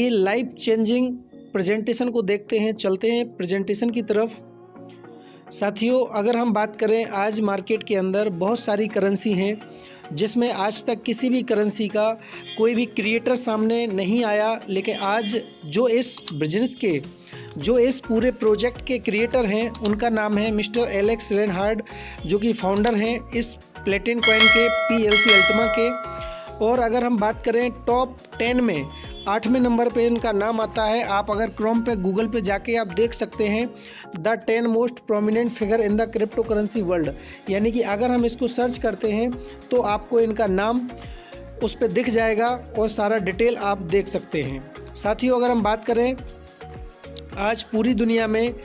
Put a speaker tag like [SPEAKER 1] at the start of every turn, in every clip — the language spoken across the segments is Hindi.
[SPEAKER 1] आइए लाइफ चेंजिंग प्रेजेंटेशन को देखते हैं, चलते हैं प्रेजेंटेशन की तरफ। साथियों, अगर हम बात करें, आज मार्केट के अंदर बहुत सारी करेंसी हैं जिसमें आज तक किसी भी करेंसी का कोई भी क्रिएटर सामने नहीं आया, लेकिन आज जो इस पूरे प्रोजेक्ट के क्रिएटर हैं उनका नाम है मिस्टर एलेक्स रेनहार्ड, जो कि फाउंडर हैं इस प्लेटिन कॉइन के PLC अल्टीमा के। और अगर हम बात करें टॉप 10 में 8वें नंबर पे इनका नाम आता है। आप अगर क्रोम पे गूगल पे जाके आप देख सकते हैं the 10 most prominent figure in the crypto currency world, यानी कि अगर हम इसको सर्च करते हैं तो आपको इनका नाम उस पर दिख जाएगा और सारा डिटेल आप देख सकते हैं। साथियों, अगर हम बात करें, आज पूरी दुनिया में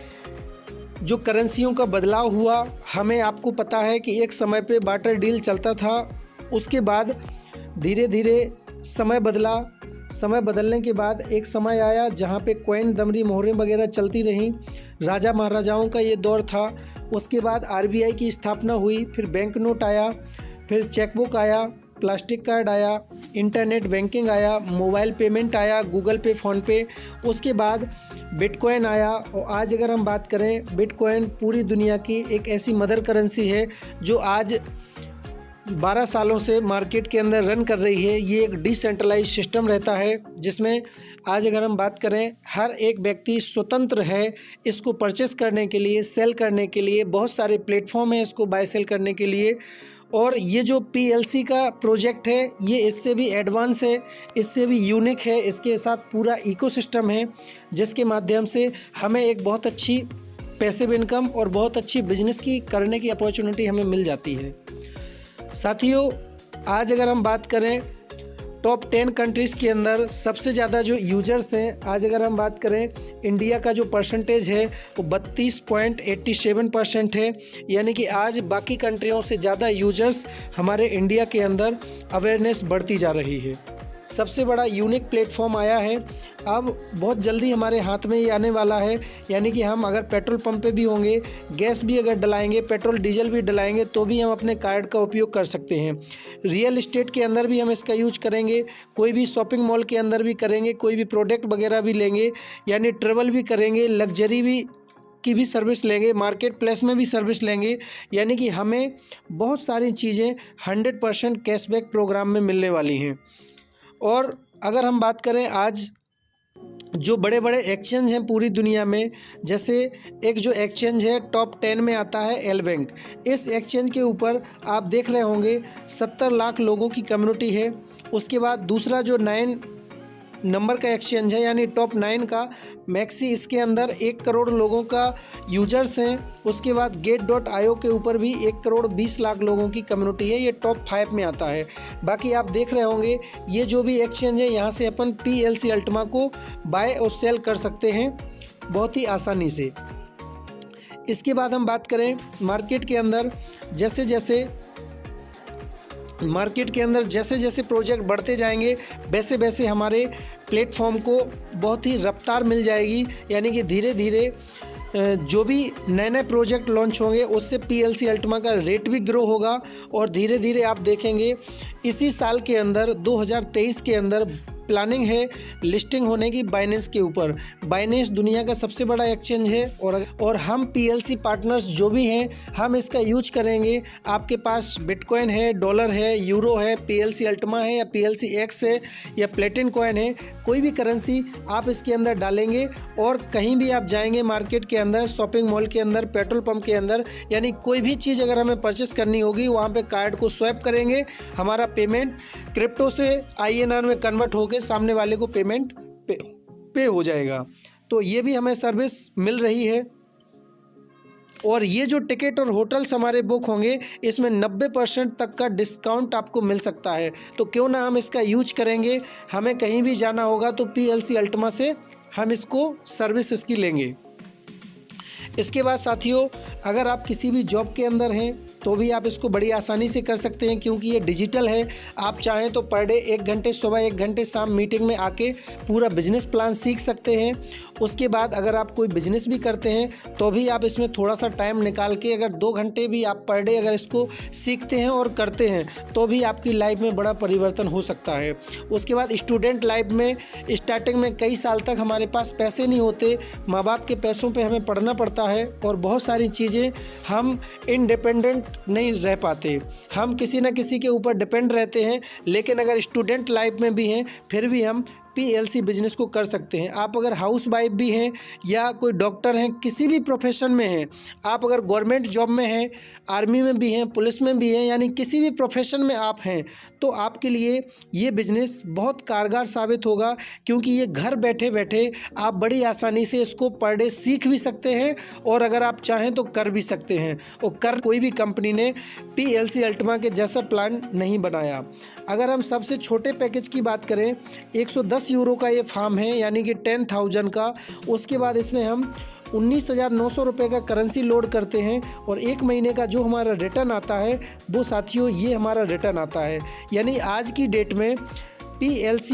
[SPEAKER 1] जो करेंसियों का बदलाव हुआ, हमें आपको पता है कि एक समय पे बार्टर डील चलता था, उसके बाद धीरे धीरे समय बदला। समय बदलने के बाद एक समय आया जहाँ पे कॉइन, दमड़ी, मोहरें वगैरह चलती रहीं। राजा महाराजाओं का ये दौर था। उसके बाद RBI की स्थापना हुई, फिर बैंक नोट आया, फिर चेकबुक आया, प्लास्टिक कार्ड आया, इंटरनेट बैंकिंग आया, मोबाइल पेमेंट आया, गूगल पे, फ़ोन पे। उसके बाद बिटकॉइन आया। और आज अगर हम बात करें, बिटकॉइन पूरी दुनिया की एक ऐसी मदर करेंसी है जो आज 12 सालों से मार्केट के अंदर रन कर रही है। ये एक डिसेंट्रलाइज सिस्टम रहता है जिसमें आज अगर हम बात करें, हर एक व्यक्ति स्वतंत्र है इसको परचेस करने के लिए, सेल करने के लिए। बहुत सारे प्लेटफॉर्म हैं इसको बाय सेल करने के लिए। और ये जो PLC का प्रोजेक्ट है, ये इससे भी एडवांस है, इससे भी यूनिक है। इसके साथ पूरा इकोसिस्टम है जिसके माध्यम से हमें एक बहुत अच्छी पैसिव इनकम और बहुत अच्छी बिजनेस की करने की अपॉर्चुनिटी हमें मिल जाती है। साथियों, आज अगर हम बात करें टॉप 10 कंट्रीज़ के अंदर सबसे ज़्यादा जो यूजर्स हैं, आज अगर हम बात करें, इंडिया का जो परसेंटेज है वो 32.87% है, यानी कि आज बाकी कंट्रियों से ज़्यादा यूजर्स हमारे इंडिया के अंदर अवेयरनेस बढ़ती जा रही है। सबसे बड़ा यूनिक प्लेटफॉर्म आया है, अब बहुत जल्दी हमारे हाथ में ये आने वाला है। यानी कि हम अगर पेट्रोल पंप पे भी होंगे, गैस भी अगर डलाएंगे, पेट्रोल डीजल भी डलाएंगे, तो भी हम अपने कार्ड का उपयोग कर सकते हैं। रियल एस्टेट के अंदर भी हम इसका यूज करेंगे, कोई भी शॉपिंग मॉल के अंदर भी करेंगे, कोई भी प्रोडक्ट वगैरह भी लेंगे, यानी ट्रेवल भी करेंगे, लग्जरी भी की भी सर्विस लेंगे, मार्केट प्लेस में भी सर्विस लेंगे। यानी कि हमें बहुत सारी चीज़ें 100% कैशबैक प्रोग्राम में मिलने वाली हैं। और अगर हम बात करें, आज जो बड़े बड़े एक्सचेंज हैं पूरी दुनिया में, जैसे एक जो एक्सचेंज है टॉप 10 में आता है एल बैंक। इस एक्सचेंज के ऊपर आप देख रहे होंगे 70 लाख लोगों की कम्युनिटी है। उसके बाद दूसरा जो 9 नंबर का एक्सचेंज है, यानी टॉप 9 का मैक्सी, इसके अंदर 1 करोड़ लोगों का यूजर्स हैं। उसके बाद गेट.io के ऊपर भी 1 करोड़ 20 लाख लोगों की कम्युनिटी है, ये टॉप 5 में आता है। बाकी आप देख रहे होंगे ये जो भी एक्सचेंज है, यहाँ से अपन PLC अल्टीमा को बाय और सेल कर सकते हैं बहुत ही आसानी से। इसके बाद हम बात करें, मार्केट के अंदर जैसे जैसे प्रोजेक्ट बढ़ते जाएंगे, वैसे वैसे हमारे प्लेटफॉर्म को बहुत ही रफ्तार मिल जाएगी। यानी कि धीरे धीरे जो भी नए नए प्रोजेक्ट लॉन्च होंगे, उससे PLC अल्टीमा का रेट भी ग्रो होगा। और धीरे धीरे आप देखेंगे इसी साल के अंदर 2023 के अंदर प्लानिंग है लिस्टिंग होने की बाइनेंस के ऊपर। बाइनेंस दुनिया का सबसे बड़ा एक्सचेंज है और हम PLC पार्टनर्स जो भी हैं, हम इसका यूज करेंगे। आपके पास बिटकॉइन है, डॉलर है, यूरो है, PLC अल्टीमा है या PLC X है या प्लेटिन कॉइन है, कोई भी करेंसी आप इसके अंदर डालेंगे और कहीं भी आप जाएंगे मार्केट के अंदर, शॉपिंग मॉल के अंदर, पेट्रोल पंप के अंदर, यानी कोई भी चीज़ अगर हमें परचेस करनी होगी, वहाँ पे कार्ड को स्वैप करेंगे, हमारा पेमेंट क्रिप्टो से INR में कन्वर्ट होकर सामने वाले को पेमेंट पे हो जाएगा। तो ये भी हमें सर्विस मिल रही है। और ये जो टिकट और होटल्स हमारे बुक होंगे, इसमें 90% तक का डिस्काउंट आपको मिल सकता है। तो क्यों ना हम इसका यूज करेंगे, हमें कहीं भी जाना होगा तो PLC अल्टीमा से हम इसको सर्विस इसकी लेंगे। इसके बाद साथियों, अगर आप किसी भी जॉब के अंदर हैं तो भी आप इसको बड़ी आसानी से कर सकते हैं, क्योंकि ये डिजिटल है। आप चाहें तो पर डे 1 घंटे सुबह 1 घंटे शाम मीटिंग में आके पूरा बिजनेस प्लान सीख सकते हैं। उसके बाद अगर आप कोई बिजनेस भी करते हैं तो भी आप इसमें थोड़ा सा टाइम निकाल के अगर 2 घंटे भी आप पर डे अगर इसको सीखते हैं और करते हैं तो भी आपकी लाइफ में बड़ा परिवर्तन हो सकता है। उसके बाद स्टूडेंट लाइफ में स्टार्टिंग में कई साल तक हमारे पास पैसे नहीं होते, माँ बाप के पैसों पे हमें पढ़ना पड़ता है और बहुत सारी चीज़ें हम इंडिपेंडेंट नहीं रह पाते, हम किसी न किसी के ऊपर डिपेंड रहते हैं। लेकिन अगर स्टूडेंट लाइफ में भी हैं फिर भी हम PLC बिजनेस को कर सकते हैं। आप अगर हाउस वाइफ भी हैं या कोई डॉक्टर हैं, किसी भी प्रोफेशन में हैं, आप अगर गवर्नमेंट जॉब में हैं, आर्मी में भी हैं, पुलिस में भी हैं, यानी किसी भी प्रोफेशन में आप हैं तो आपके लिए ये बिज़नेस बहुत कारगर साबित होगा, क्योंकि ये घर बैठे बैठे आप बड़ी आसानी से इसको पर डे सीख भी सकते हैं और अगर आप चाहें तो कर भी सकते हैं। और कोई भी कंपनी ने PLC अल्टिमा के जैसा प्लान नहीं बनाया। अगर हम सबसे छोटे पैकेज की बात करें, 110 यूरो का ये फार्म है, यानी कि 10,000 का। उसके बाद इसमें हम 19,900 रुपये का करेंसी लोड करते हैं और 1 महीने का जो हमारा रिटर्न आता है वो साथियों ये हमारा रिटर्न आता है। यानी आज की डेट में PLC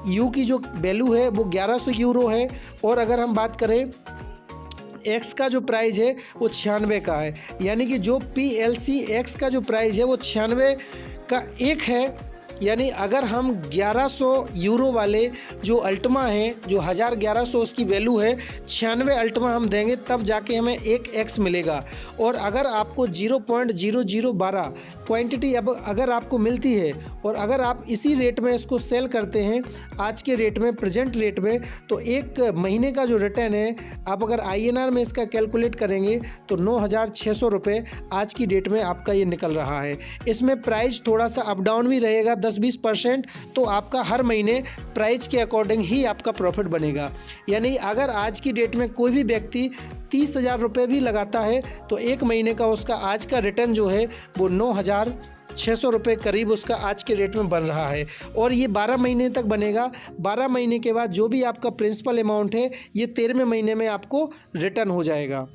[SPEAKER 1] की जो वैल्यू है वो 1100 यूरो है और अगर हम बात करें X का जो प्राइस है वो 96 का है। यानी कि जो PLC X का जो प्राइस है वो 96 का 1 है। यानी अगर हम 1100 यूरो वाले जो अल्टिमा हैं, जो 1100 उसकी वैल्यू है, 96 अल्टिमा हम देंगे तब जाके हमें 1 X मिलेगा। और अगर आपको 0.0012 क्वांटिटी अब अगर आपको मिलती है और अगर आप इसी रेट में इसको सेल करते हैं आज के रेट में, प्रेजेंट रेट में, तो 1 महीने का जो रिटर्न है आप अगर INR में इसका कैलकुलेट करेंगे तो 9,600 रुपये आज की डेट में आपका ये निकल रहा है। इसमें प्राइस थोड़ा सा अप डाउन भी रहेगा 10-20%, तो आपका हर महीने प्राइस के अकॉर्डिंग ही आपका प्रॉफिट बनेगा। यानी अगर आज की डेट में कोई भी व्यक्ति 30,000 रुपये भी लगाता है तो 1 महीने का उसका आज का रिटर्न जो है वो 9,600 रुपये करीब उसका आज के रेट में बन रहा है। और ये 12 महीने तक बनेगा। 12 महीने के बाद जो भी आपका प्रिंसिपल अमाउंट है ये 13वें महीने में आपको रिटर्न हो जाएगा।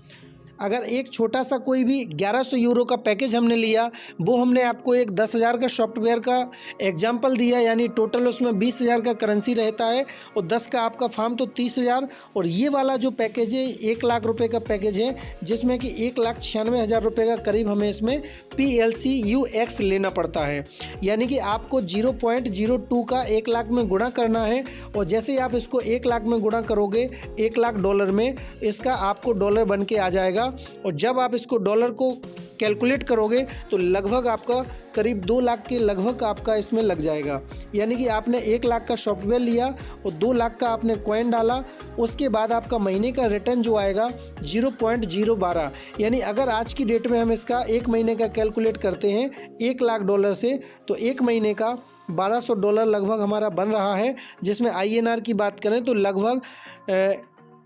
[SPEAKER 1] अगर एक छोटा सा कोई भी 1100 यूरो का पैकेज हमने लिया, वो हमने आपको एक 10,000 का सॉफ्टवेयर का एग्जाम्पल दिया, यानी टोटल उसमें 20,000 का करेंसी रहता है और 10 का आपका फार्म तो 30,000। और ये वाला जो पैकेज है 1 लाख रुपए का पैकेज है, जिसमें कि 1,96,000 रुपये का करीब हमें इसमें PLC UX लेना पड़ता है। यानी कि आपको 0.02 का 1 लाख में गुणा करना है और जैसे ही आप इसको 1 लाख में गुणा करोगे $1 लाख में, इसका आपको डॉलर बन के आ जाएगा। और जब आप इसको डॉलर को कैलकुलेट करोगे तो लगभग आपका करीब 2 लाख के लगभग आपका इसमें लग जाएगा। यानी कि आपने 1 लाख का सॉफ्टवेयर लिया और 2 लाख का आपने कॉइन डाला, उसके बाद आपका महीने का रिटर्न जो आएगा 0.012। यानी अगर आज की डेट में हम इसका 1 महीने का कैलकुलेट करते हैं $1 लाख से, तो 1 महीने का $1,200 लगभग हमारा बन रहा है। जिसमें INR की बात करें तो लगभग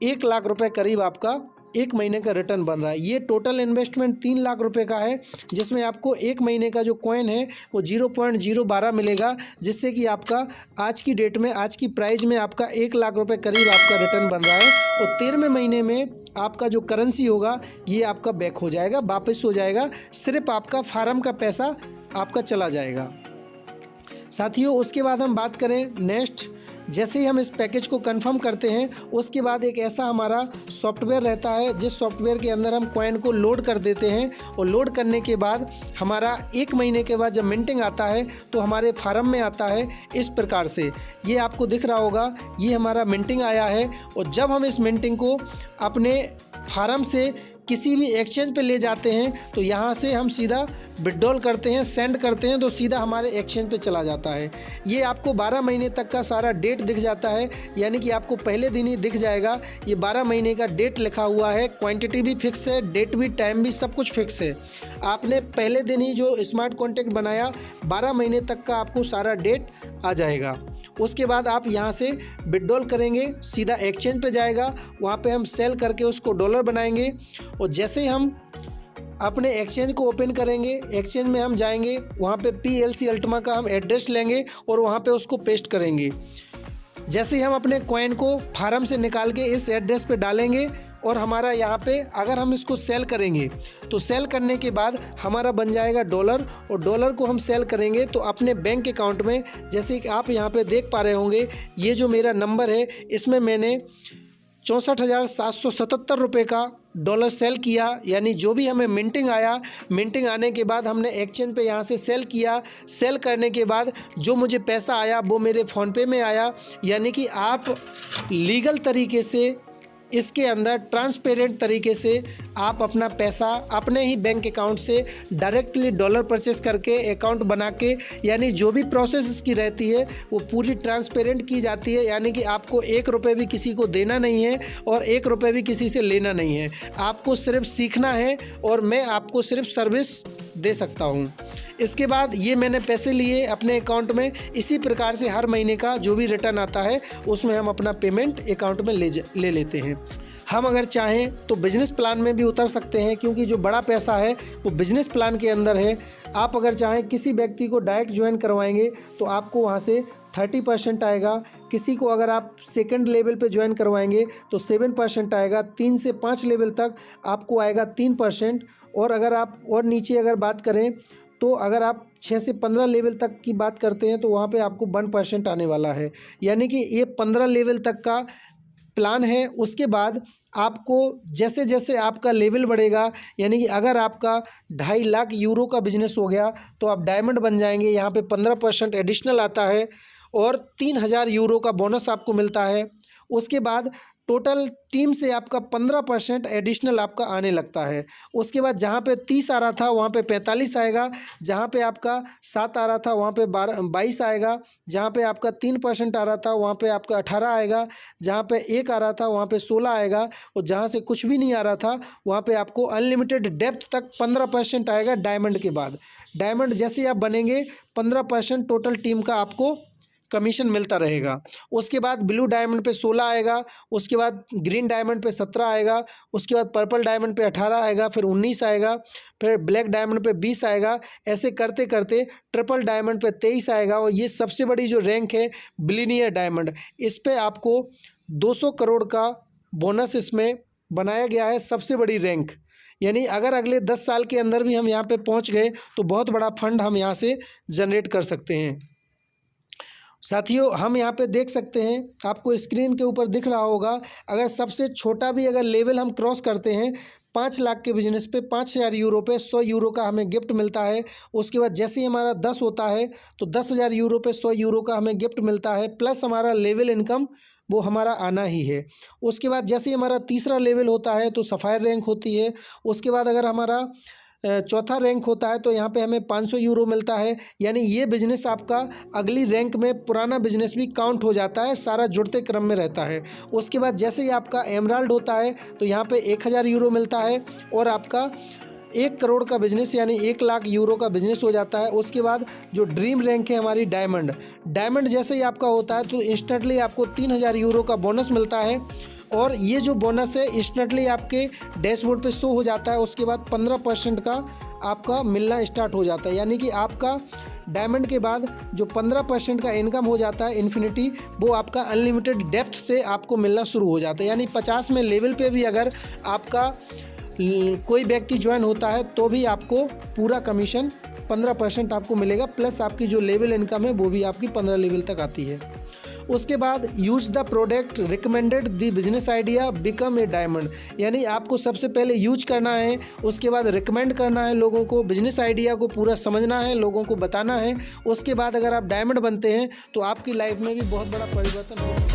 [SPEAKER 1] 1 लाख रुपए करीब आपका 1 महीने का रिटर्न बन रहा है। ये टोटल इन्वेस्टमेंट 3 लाख रुपए का है, जिसमें आपको 1 महीने का जो कॉइन है वो 0.012 मिलेगा, जिससे कि आपका आज की डेट में, आज की प्राइस में आपका 1 लाख रुपए करीब आपका रिटर्न बन रहा है। और 13वें महीने में आपका जो करेंसी होगा ये आपका बैक हो जाएगा, वापस हो जाएगा, सिर्फ आपका फार्म का पैसा आपका चला जाएगा। साथियों उसके बाद हम बात करें नेक्स्ट, जैसे ही हम इस पैकेज को कंफर्म करते हैं उसके बाद एक ऐसा हमारा सॉफ्टवेयर रहता है जिस सॉफ्टवेयर के अंदर हम कॉइन को लोड कर देते हैं और लोड करने के बाद हमारा 1 महीने के बाद जब मिंटिंग आता है तो हमारे फार्म में आता है इस प्रकार से। ये आपको दिख रहा होगा, ये हमारा मिंटिंग आया है। और जब हम इस मिंटिंग को अपने फार्म से किसी भी एक्सचेंज पे ले जाते हैं तो यहाँ से हम सीधा विड्रॉल करते हैं, सेंड करते हैं तो सीधा हमारे एक्सचेंज पे चला जाता है। ये आपको 12 महीने तक का सारा डेट दिख जाता है, यानी कि आपको पहले दिन ही दिख जाएगा ये 12 महीने का डेट लिखा हुआ है, क्वांटिटी भी फिक्स है, डेट भी, टाइम भी, सब कुछ फिक्स है। आपने पहले दिन ही जो स्मार्ट कॉन्ट्रैक्ट बनाया 12 महीने तक का आपको सारा डेट आ जाएगा। उसके बाद आप यहाँ से विड्रॉल करेंगे, सीधा एक्सचेंज पे जाएगा, वहाँ पे हम सेल करके उसको डॉलर बनाएंगे। और जैसे ही हम अपने एक्सचेंज को ओपन करेंगे, एक्सचेंज में हम जाएंगे, वहाँ पे PLC अल्टिमा का हम एड्रेस लेंगे और वहाँ पे उसको पेस्ट करेंगे। जैसे ही हम अपने कॉइन को फार्म से निकाल के इस एड्रेस पे डालेंगे और हमारा यहाँ पे अगर हम इसको सेल करेंगे तो सेल करने के बाद हमारा बन जाएगा डॉलर, और डॉलर को हम सेल करेंगे तो अपने बैंक अकाउंट में, जैसे कि आप यहाँ पे देख पा रहे होंगे, ये जो मेरा नंबर है इसमें मैंने 64,777 रुपये का डॉलर सेल किया। यानी जो भी हमें मिंटिंग आया, मिंटिंग आने के बाद हमने एक्सचेंज पे यहाँ से सेल किया। सेल करने के बाद जो मुझे पैसा आया वो मेरे फ़ोनपे में आया। यानी कि आप लीगल तरीके से इसके अंदर ट्रांसपेरेंट तरीके से आप अपना पैसा अपने ही बैंक अकाउंट से डायरेक्टली डॉलर परचेस करके अकाउंट बना के, यानी जो भी प्रोसेस इसकी रहती है वो पूरी ट्रांसपेरेंट की जाती है। यानी कि आपको 1 रुपये भी किसी को देना नहीं है और 1 रुपये भी किसी से लेना नहीं है। आपको सिर्फ सीखना है और मैं आपको सिर्फ सर्विस दे सकता हूँ। इसके बाद ये मैंने पैसे लिए अपने अकाउंट में। इसी प्रकार से हर महीने का जो भी रिटर्न आता है उसमें हम अपना पेमेंट अकाउंट में ले लेते हैं। हम अगर चाहें तो बिज़नेस प्लान में भी उतर सकते हैं, क्योंकि जो बड़ा पैसा है वो बिज़नेस प्लान के अंदर है। आप अगर चाहें किसी व्यक्ति को डायरेक्ट ज्वाइन करवाएंगे तो आपको वहाँ से 30% आएगा। किसी को अगर आप सेकंड लेवल पे ज्वाइन करवाएंगे तो 7% आएगा। 3 से 5 लेवल तक आपको आएगा 3%। और अगर आप और नीचे अगर बात करें तो अगर आप 6 से 15 लेवल तक की बात करते हैं तो वहाँ पे आपको 1% आने वाला है। यानी कि ये 15 लेवल तक का प्लान है। उसके बाद आपको जैसे जैसे आपका लेवल बढ़ेगा, यानी कि अगर आपका 2.5 लाख यूरो का बिजनेस हो गया तो आप डायमंड बन जाएंगे। यहाँ पे 15% एडिशनल आता है और 3,000 यूरो का बोनस आपको मिलता है। उसके बाद टोटल टीम से आपका 15% एडिशनल आपका आने लगता है। उसके बाद जहाँ पे 30 आ रहा था वहाँ पे 45 आएगा। जहाँ पे आपका 7 आ रहा था वहाँ पे 22 आएगा। जहाँ पे आपका 3% आ रहा था वहाँ पे आपका 18 आएगा। जहाँ पे 1 आ रहा था वहाँ पे 16 आएगा। और जहाँ से कुछ भी नहीं आ रहा था वहाँ पे आपको अनलिमिटेड डेप्थ तक 15% आएगा डायमंड के बाद। डायमंड जैसे ही आप बनेंगे 15% टोटल टीम का आपको कमीशन मिलता रहेगा। उसके बाद ब्लू डायमंड पे 16 आएगा। उसके बाद ग्रीन डायमंड पे 17 आएगा। उसके बाद पर्पल डायमंड पे 18 आएगा, फिर 19 आएगा, फिर ब्लैक डायमंड पे 20 आएगा। ऐसे करते करते ट्रिपल डायमंड पे 23 आएगा। और ये सबसे बड़ी जो रैंक है बिलियनियर डायमंड, इस पे आपको 200 करोड़ का बोनस इसमें बनाया गया है, सबसे बड़ी रैंक। यानी अगर अगले 10 साल के अंदर भी हम यहाँ पे पहुँच गए तो बहुत बड़ा फंड हम यहाँ से जनरेट कर सकते हैं। साथियों, हम यहाँ पे देख सकते हैं, आपको स्क्रीन के ऊपर दिख रहा होगा, अगर सबसे छोटा भी अगर लेवल हम क्रॉस करते हैं 5 लाख के बिजनेस पे 5,000 यूरो पे 100 यूरो का हमें गिफ्ट मिलता है। उसके बाद जैसे ही हमारा 10 होता है तो 10,000 यूरो पे 100 यूरो का हमें गिफ्ट मिलता है, प्लस हमारा लेवल इनकम वो हमारा आना ही है। उसके बाद जैसे ही हमारा तीसरा लेवल होता है तो सफ़ायर रैंक होती है। उसके बाद अगर हमारा चौथा रैंक होता है तो यहाँ पे हमें 500 यूरो मिलता है। यानी ये बिज़नेस आपका अगली रैंक में पुराना बिज़नेस भी काउंट हो जाता है, सारा जुड़ते क्रम में रहता है। उसके बाद जैसे ही आपका एमराल्ड होता है तो यहाँ पे 1,000 यूरो मिलता है और आपका 1 करोड़ का बिज़नेस यानी 1 लाख यूरो का बिज़नेस हो जाता है। उसके बाद जो ड्रीम रैंक है हमारी डायमंड जैसे ही आपका होता है तो इंस्टेंटली आपको 3,000 यूरो का बोनस मिलता है। और ये जो बोनस है इंस्टेंटली आपके डैशबोर्ड पे शो हो जाता है। उसके बाद 15% का आपका मिलना स्टार्ट हो जाता है। यानी कि आपका डायमंड के बाद जो 15% का इनकम हो जाता है इन्फिनिटी, वो आपका अनलिमिटेड डेप्थ से आपको मिलना शुरू हो जाता है। यानी 50 में लेवल पे भी अगर आपका कोई व्यक्ति ज्वाइन होता है तो भी आपको पूरा कमीशन 15% आपको मिलेगा, प्लस आपकी जो लेवल इनकम है वो भी आपकी 15 लेवल तक आती है। उसके बाद use the product recommended the business idea become a diamond, यानी आपको सबसे पहले यूज करना है, उसके बाद रिकमेंड करना है लोगों को, बिजनेस आइडिया को पूरा समझना है, लोगों को बताना है। उसके बाद अगर आप डायमंड बनते हैं तो आपकी लाइफ में भी बहुत बड़ा परिवर्तन हो सकता है।